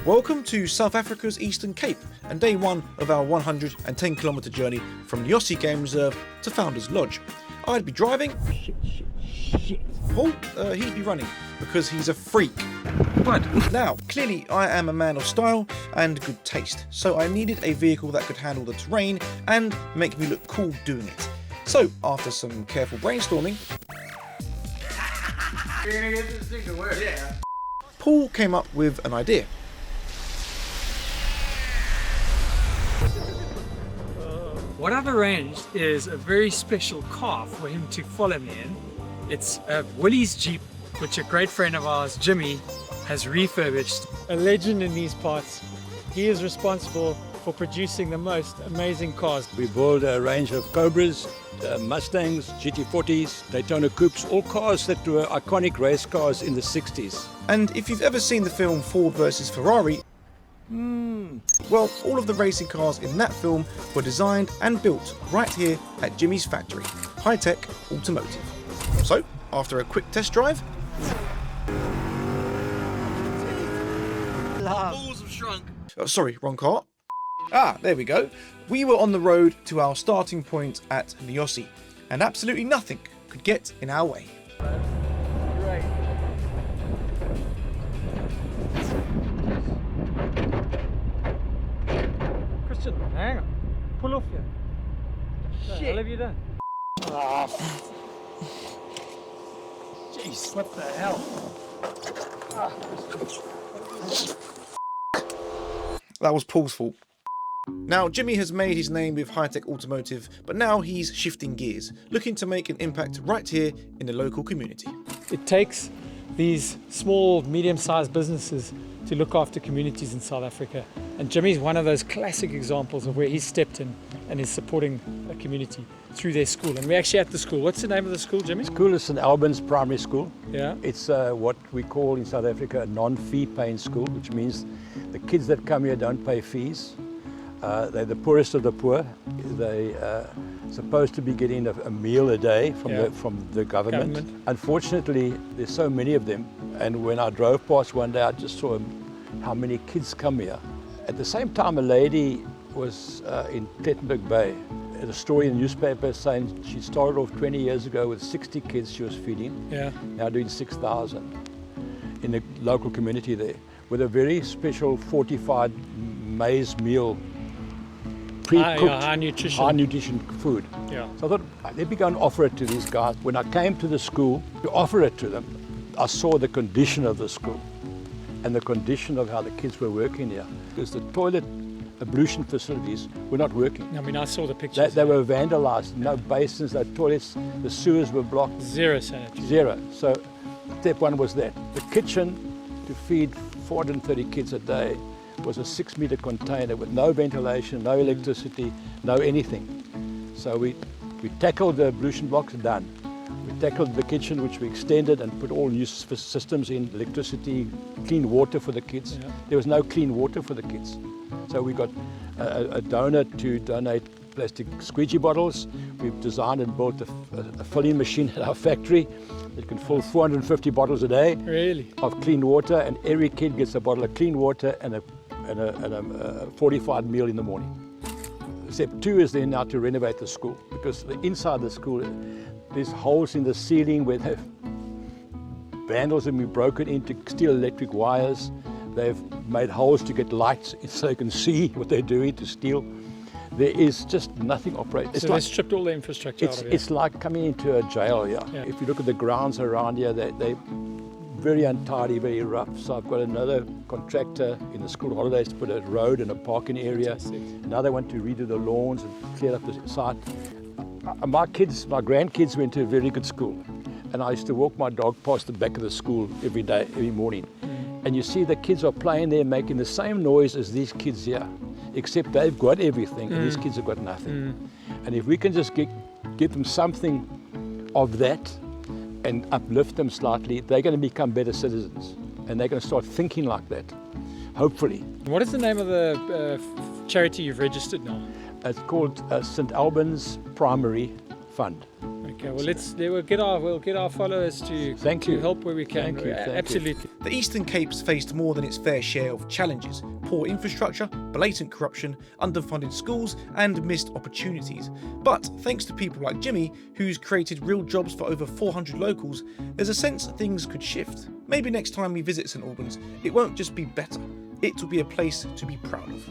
Welcome to South Africa's Eastern Cape and day one of our 110km journey from the Yossi Game Reserve to Founders Lodge. I'd be driving. Shit. Paul, he'd be running because he's a freak. What? Now, clearly I am a man of style and good taste, so I needed a vehicle that could handle the terrain and make me look cool doing it. So, after some careful brainstorming, You're gonna get this thing to work. Yeah. Paul came up with an idea. What I've arranged is a very special car for him to follow me in. It's Willie's Jeep, which a great friend of ours, Jimmy, has refurbished. A legend in these parts. He is responsible for producing the most amazing cars. We build a range of Cobras, Mustangs, GT40s, Daytona Coupes, all cars that were iconic race cars in the 60s. And if you've ever seen the film Ford versus Ferrari, well, all of the racing cars in that film were designed and built right here at Jimmy's factory, High Tech Automotive. So, after a quick test drive, Balls have shrunk. sorry, wrong car. There we go. We were on the road to our starting point at Yossi, and absolutely nothing could get in our way. Great. Christian, hang on. Pull off here. What the hell have you done? Jeez, what the hell? That was Paul's fault. Now, Jimmy has made his name with High Tech Automotive, but now he's shifting gears, looking to make an impact right here in the local community. It takes these small, medium-sized businesses to look after communities in South Africa. And Jimmy's one of those classic examples of where he stepped in and is supporting a community through their school. And we're actually at the school. What's the name of the school, Jimmy? School is St. Albans Primary School. Yeah. It's what we call in South Africa a non-fee paying school, which means the kids that come here don't pay fees. They're the poorest of the poor. They're supposed to be getting a meal a day from the government. Unfortunately, there's so many of them. And when I drove past one day, I just saw how many kids come here. At the same time, a lady was in Plettenberg Bay. There's a story in the newspaper saying she started off 20 years ago with 60 kids she was feeding. Yeah. Now doing 6,000 in the local community there, with a very special fortified maize meal, pre-cooked, high nutrition food. Yeah. So I thought, let me go and offer it to these guys. When I came to the school to offer it to them, I saw the condition of the school and the condition of how the kids were working here. Because the toilet ablution facilities were not working. I mean, I saw the pictures. They were vandalized, no basins, no toilets, the sewers were blocked. Zero sanitary. Zero. So step one was that. The kitchen to feed 430 kids a day was a 6-meter container with no ventilation, no electricity, no anything. So we tackled the ablution blocks, done. We tackled the kitchen, which we extended and put all new systems in, electricity, clean water for the kids. Yeah. There was no clean water for the kids. So we got a donor to donate plastic squeegee bottles. We've designed and built a filling machine at our factory that can fill 450 bottles a day of clean water, and every kid gets a bottle of clean water and a fortified meal in the morning. Step two is then now to renovate the school, because inside the school there's holes in the ceiling where vandals have been broken in to steal electric wires. They've made holes to get lights so you can see what they're doing to steal. There is just nothing operating. So they stripped all the infrastructure out of here. It's like coming into a jail here. Yeah. If you look at the grounds around here, they're very untidy, very rough. So I've got another contractor in the school holidays to put a road and a parking area. Now they want to redo the lawns and clear up the site. My grandkids went to a very good school. And I used to walk my dog past the back of the school every day, every morning. And you see the kids are playing there, making the same noise as these kids here, except they've got everything and these kids have got nothing. And if we can just give them something of that and uplift them slightly, they're going to become better citizens and they're going to start thinking like that, hopefully. What is the name of the charity you've registered now? It's called St. Albans Primary Fund. Okay, well we'll get our followers to Thank you. help where we can. Thank you, thank you. Absolutely. The Eastern Cape's faced more than its fair share of challenges: poor infrastructure, blatant corruption, underfunded schools, and missed opportunities. But thanks to people like Jimmy, who's created real jobs for over 400 locals, there's a sense things could shift. Maybe next time we visit St Albans, it won't just be better, it will be a place to be proud of.